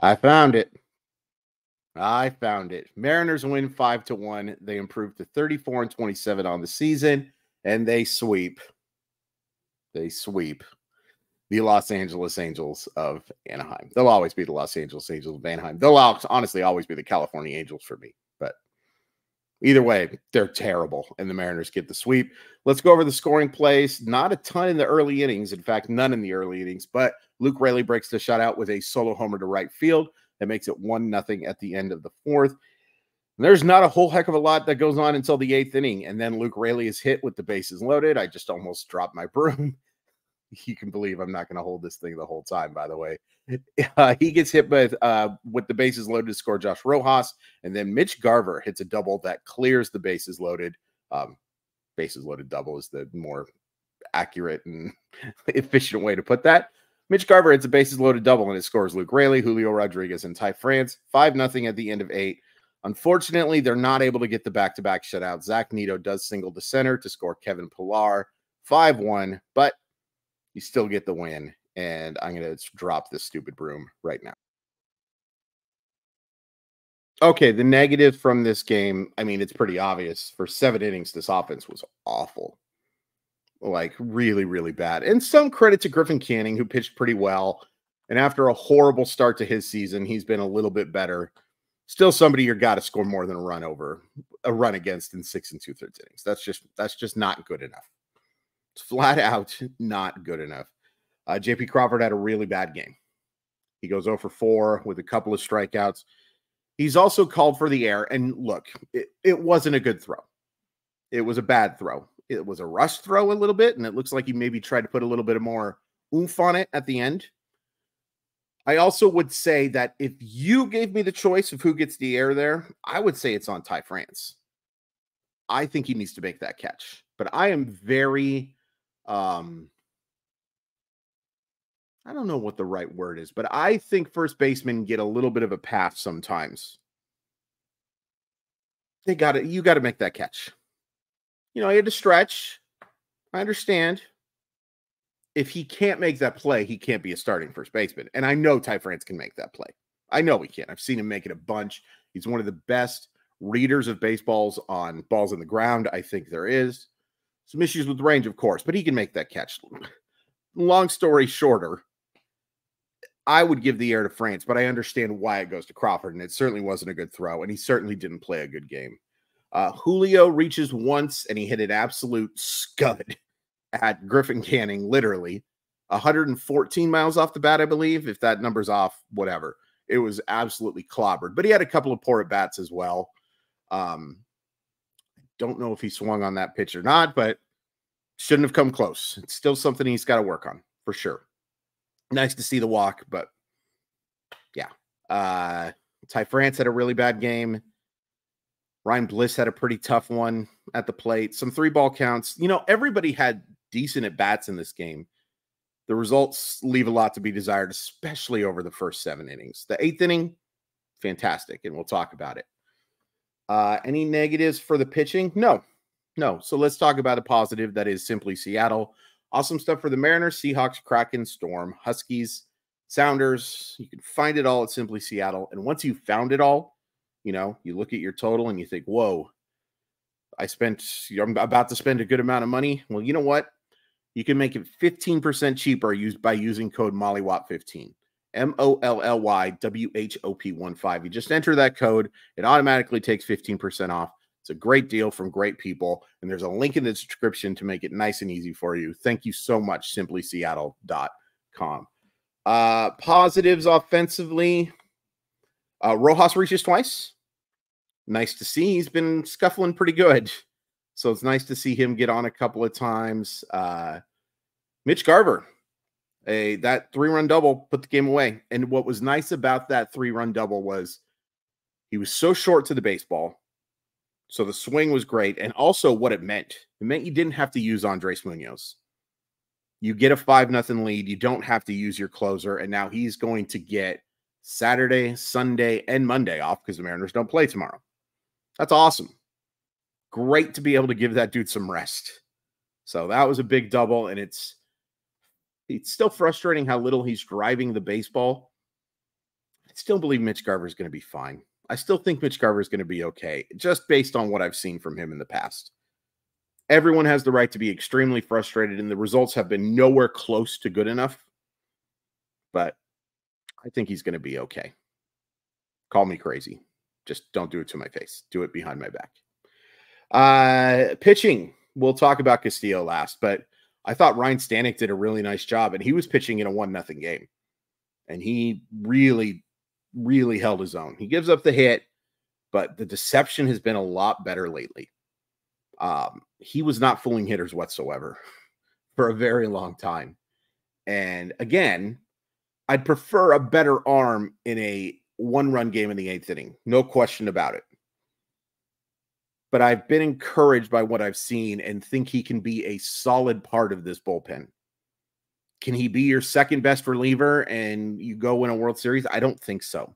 I found it. I found it. Mariners win 5-1. They improve to 34-27 on the season, and they sweep. They sweep the Los Angeles Angels of Anaheim. They'll always be the Los Angeles Angels of Anaheim. They'll honestly always be the California Angels for me. But either way, they're terrible, and the Mariners get the sweep. Let's go over the scoring plays. Not a ton in the early innings. In fact, none in the early innings. But Luke Raley breaks the shutout with a solo homer to right field. That makes it 1-0 at the end of the fourth. And there's not a whole heck of a lot that goes on until the 8th inning. And then Luke Raley is hit with the bases loaded. I just almost dropped my broom. You can believe I'm not going to hold this thing the whole time, by the way. He gets hit with the bases loaded to score Josh Rojas. And then Mitch Garver hits a double that clears the bases loaded. Bases loaded double is the more accurate and efficient way to put that. Mitch Garver hits a bases loaded double, and it scores Luke Raley, Julio Rodriguez, and Ty France. 5-0 at the end of 8. Unfortunately, they're not able to get the back-to-back shutout. Zach Neto does single to center to score Kevin Pillar. 5-1, but you still get the win, and I'm going to drop this stupid broom right now. Okay, the negative from this game, I mean, it's pretty obvious. For 7 innings, this offense was awful. Like, really, really bad. And some credit to Griffin Canning, who pitched pretty well. And after a horrible start to his season, he's been a little bit better. Still somebody you've got to score more than a run against in 6 2/3 innings. That's just not good enough. It's flat out not good enough. J.P. Crawford had a really bad game. He goes 0 for 4 with a couple of strikeouts. He's also called for the error. And look, it wasn't a good throw. It was a bad throw. It was a rush throw a little bit, and it looks like he maybe tried to put a little bit of more oomph on it at the end. I also would say that if you gave me the choice of who gets the error there, I would say it's on Ty France. I think he needs to make that catch. But I am very, I don't know what the right word is, but I think first basemen get a little bit of a pass sometimes. You got to make that catch. You know, he had to stretch. I understand. If he can't make that play, he can't be a starting first baseman. And I know Ty France can make that play. I know he can. I've seen him make it a bunch. He's one of the best readers of baseballs on balls in the ground I think there is. Some issues with range, of course, but he can make that catch. Long story shorter, I would give the air to France, but I understand why it goes to Crawford, and it certainly wasn't a good throw, and he certainly didn't play a good game. Julio reaches once, and he hit an absolute scud at Griffin Canning, literally 114 miles off the bat, I believe. If that number's off, whatever. It was absolutely clobbered, but he had a couple of poor at-bats as well. Don't know if he swung on that pitch or not, but shouldn't have come close. It's still something he's got to work on, for sure. Nice to see the walk, but yeah. Ty France had a really bad game. Ryan Bliss had a pretty tough one at the plate. Some 3-ball counts. You know, everybody had decent at-bats in this game. The results leave a lot to be desired, especially over the first 7 innings. The 8th inning, fantastic, and we'll talk about it. Any negatives for the pitching? No. So let's talk about a positive that is simply Seattle. Awesome stuff for the Mariners, Seahawks, Kraken, Storm, Huskies, Sounders. You can find it all at Simply Seattle. And once you've found it all, you know, you look at your total and you think, whoa, I'm about to spend a good amount of money. Well, you know what? You can make it 15% cheaper by using code MOLLYWOP15. MOLLYWHOP15. You just enter that code. It automatically takes 15% off. It's a great deal from great people, and there's a link in the description to make it nice and easy for you. Thank you so much, simplyseattle.com. Positives offensively. Rojas reaches twice. Nice to see. He's been scuffling pretty good. So it's nice to see him get on a couple of times. Mitch Garver, that 3-run double put the game away. And what was nice about that 3-run double was he was so short to the baseball. So the swing was great. And also what it meant you didn't have to use Andres Munoz. You get a 5-0 lead. You don't have to use your closer. And now he's going to get Saturday, Sunday, and Monday off because the Mariners don't play tomorrow. That's awesome. Great to be able to give that dude some rest. So that was a big double, and it's still frustrating how little he's driving the baseball. I still believe Mitch Garver is going to be fine. I still think Mitch Garver is going to be okay, just based on what I've seen from him in the past. Everyone has the right to be extremely frustrated, and the results have been nowhere close to good enough. But I think he's going to be okay. Call me crazy. Just don't do it to my face. Do it behind my back. Pitching. We'll talk about Castillo last, but I thought Ryan Stanek did a really nice job, and he was pitching in a 1-0 game. And he really, really held his own. He gives up the hit, but the deception has been a lot better lately. He was not fooling hitters whatsoever for a very long time. And again, I'd prefer a better arm in a 1-run game in the 8th inning. No question about it. But I've been encouraged by what I've seen and think he can be a solid part of this bullpen. Can he be your second best reliever and you go win a World Series? I don't think so.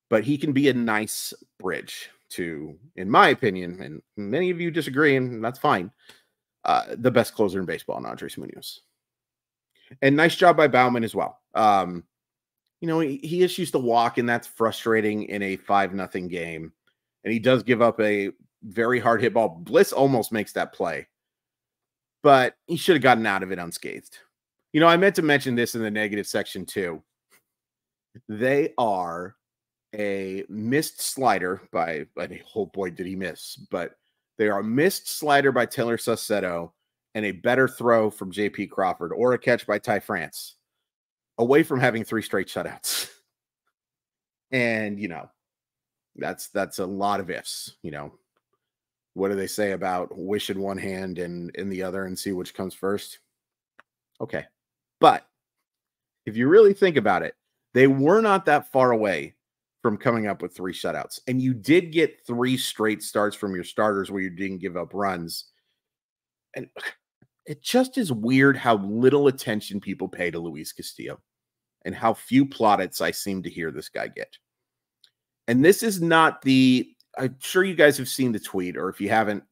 But he can be a nice bridge to, in my opinion, and many of you disagree, and that's fine, the best closer in baseball, Andres Munoz. And nice job by Baumann as well. He issues the walk, and that's frustrating in a 5-0 game. And he does give up a very hard hit ball. Bliss almost makes that play, but he should have gotten out of it unscathed. I meant to mention this in the negative section too. They are a missed slider by, oh boy, did he miss, but they are a missed slider by Taylor Saucedo and a better throw from J.P. Crawford or a catch by Ty France away from having 3 straight shutouts. And, that's a lot of ifs. What do they say about wish in one hand and in the other and see which comes first? Okay. But if you really think about it, they were not that far away from coming up with 3 shutouts. And you did get 3 straight starts from your starters where you didn't give up runs. And it just is weird how little attention people pay to Luis Castillo and how few plaudits I seem to hear this guy get. And this is not I'm sure you guys have seen the tweet, or if you haven't,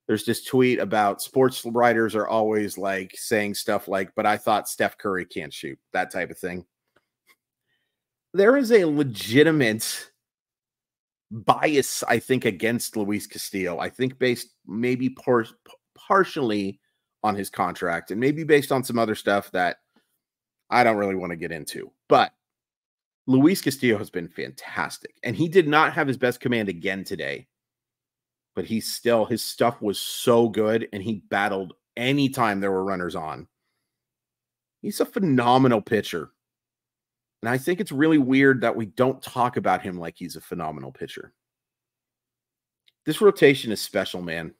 there's this tweet about sports writers are always like saying stuff like, but I thought Steph Curry can't shoot, that type of thing. There is a legitimate bias, I think, against Luis Castillo. I think based maybe partially on his contract and maybe based on some other stuff that I don't really want to get into. But Luis Castillo has been fantastic, and he did not have his best command again today, but his stuff was so good, and he battled anytime there were runners on. He's a phenomenal pitcher, and I think it's really weird that we don't talk about him like he's a phenomenal pitcher. This rotation is special, man.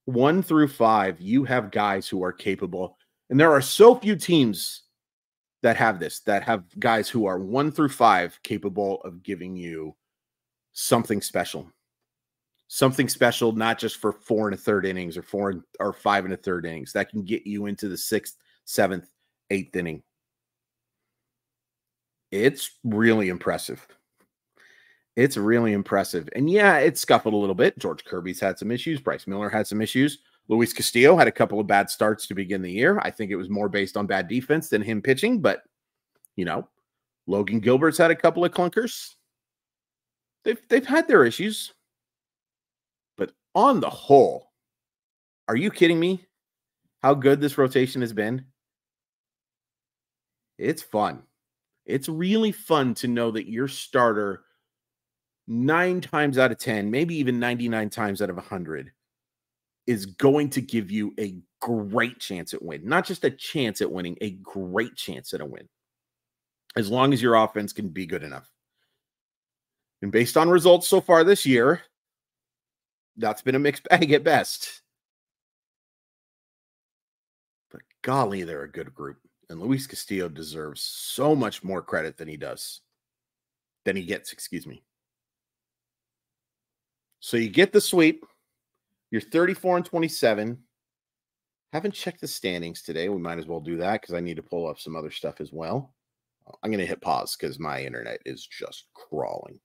1 through 5, you have guys who are capable, and there are so few teams that have guys who are 1 through 5 capable of giving you something special. Something special, not just for 4 1/3 innings or 5 1/3 innings, that can get you into the 6th, 7th, 8th inning. It's really impressive. It's really impressive. And yeah, it scuffled a little bit. George Kirby's had some issues. Bryce Miller had some issues. Luis Castillo had a couple of bad starts to begin the year. I think it was more based on bad defense than him pitching, but, Logan Gilbert's had a couple of clunkers. They've had their issues. But on the whole, are you kidding me? How good this rotation has been? It's fun. It's really fun to know that your starter 9 times out of 10, maybe even 99 times out of 100, is going to give you a great chance at win. Not just a chance at winning, a great chance at a win. As long as your offense can be good enough. And based on results so far this year, that's been a mixed bag at best. But golly, they're a good group. And Luis Castillo deserves so much more credit than he gets, So you get the sweep. You're 34-27. Haven't checked the standings today. We might as well do that because I need to pull up some other stuff as well. I'm going to hit pause because my internet is just crawling.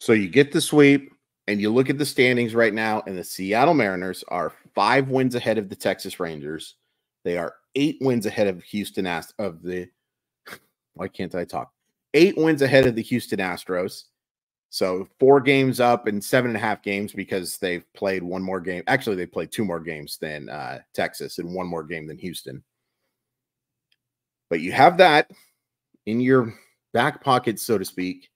So you get the sweep, and you look at the standings right now, and the Seattle Mariners are 5 wins ahead of the Texas Rangers, They are 8 wins ahead of Houston why can't I talk? 8 wins ahead of the Houston Astros. So 4 games up and 7.5 games because they've played one more game. Actually, they played 2 more games than Texas and 1 more game than Houston. But you have that in your back pocket, so to speak.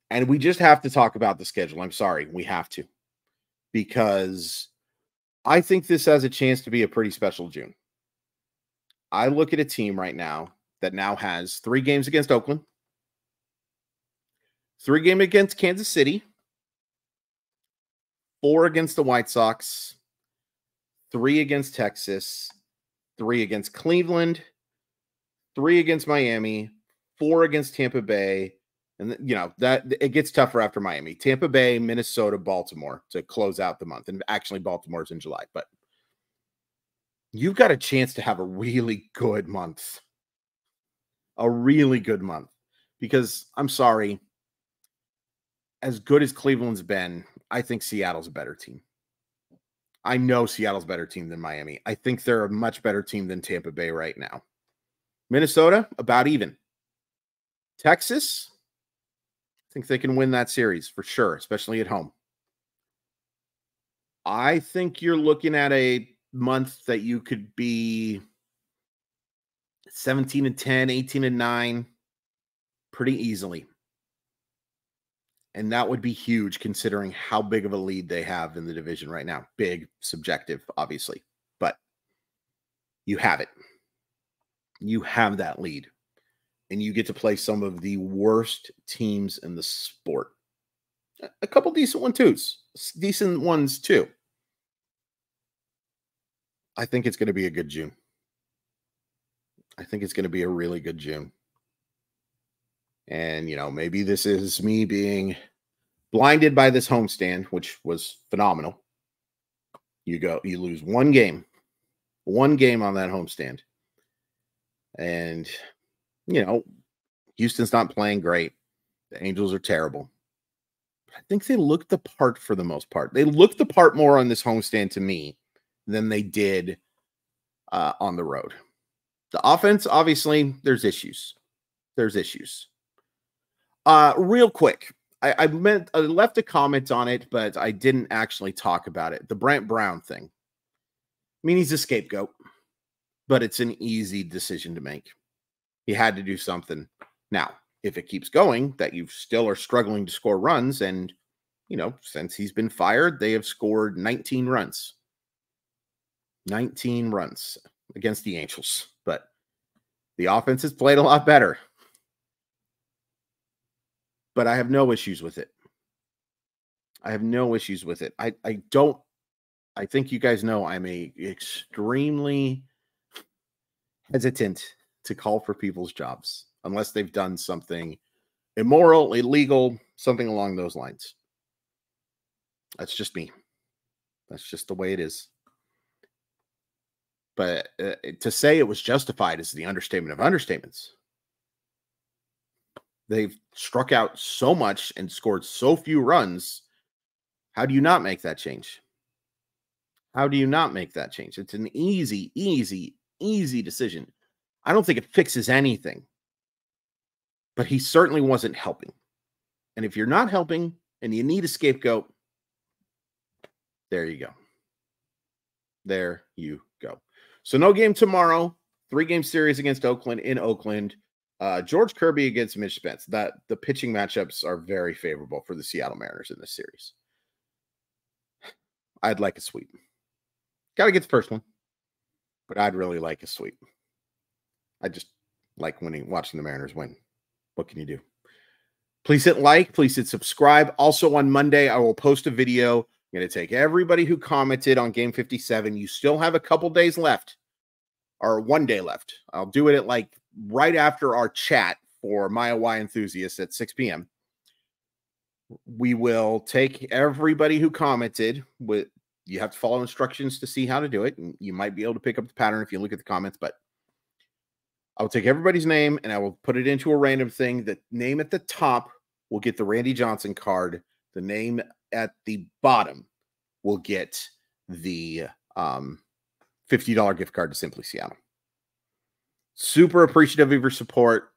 And we just have to talk about the schedule. I'm sorry, we have to. Because I think this has a chance to be a pretty special June. I look at a team right now that now has 3 games against Oakland, 3 games against Kansas City, 4 against the White Sox, 3 against Texas, 3 against Cleveland, 3 against Miami, 4 against Tampa Bay. And, that it gets tougher after Miami. Tampa Bay, Minnesota, Baltimore to close out the month. And actually, Baltimore's in July. But you've got a chance to have a really good month. A really good month. Because, I'm sorry, as good as Cleveland's been, I think Seattle's a better team. I know Seattle's a better team than Miami. I think they're a much better team than Tampa Bay right now. Minnesota, about even. Texas, I think they can win that series for sure, especially at home. I think you're looking at a month that you could be 17-10, 18-9 pretty easily. And that would be huge considering how big of a lead they have in the division right now. Big, subjective, obviously. But you have it. You have that lead. And you get to play some of the worst teams in the sport. A couple decent ones too. I think it's going to be a good June. I think it's going to be a really good June. And, maybe this is me being blinded by this homestand, which was phenomenal. You lose 1 game on that homestand. And, Houston's not playing great. The Angels are terrible. But I think they looked the part for the most part. They looked the part more on this homestand to me than they did on the road. The offense, obviously, there's issues. Real quick, I left a comment on it, but I didn't actually talk about it. The Brant Brown thing. I mean, he's a scapegoat, but it's an easy decision to make. He had to do something. Now, if it keeps going, that you still are struggling to score runs, and, since he's been fired, they have scored 19 runs. 19 runs against the Angels, but the offense has played a lot better. But I have no issues with it. I think you guys know I'm extremely hesitant to call for people's jobs unless they've done something immoral, illegal, something along those lines. That's just me. That's just the way it is. But to say it was justified is the understatement of understatements. They've struck out so much and scored so few runs. How do you not make that change? It's an easy decision. I don't think it fixes anything. But he certainly wasn't helping. And if you're not helping and you need a scapegoat, there you go. So no game tomorrow. 3-game series against Oakland in Oakland. George Kirby against Mitch Spence. That the pitching matchups are very favorable for the Seattle Mariners in this series. I'd like a sweep. Got to get the first one, but I'd really like a sweep. I just like watching the Mariners win. What can you do? Please hit like. Please hit subscribe. Also on Monday, I will post a video. I'm going to take everybody who commented on Game 57. You still have a couple days left, or 1 day left. I'll do it at right after our chat for Maya Y enthusiasts at 6 p.m. We will take everybody who commented. You have to follow instructions to see how to do it, and you might be able to pick up the pattern if you look at the comments, but I'll take everybody's name and I will put it into a random thing. The name at the top will get the Randy Johnson card. The name at the bottom will get the $50 $50 gift card to Simply Seattle. Super appreciative of your support.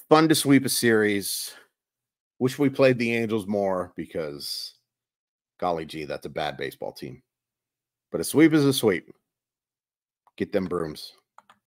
Fun to sweep a series. Wish we played the Angels more because, golly gee, that's a bad baseball team. But a sweep is a sweep. Get them brooms.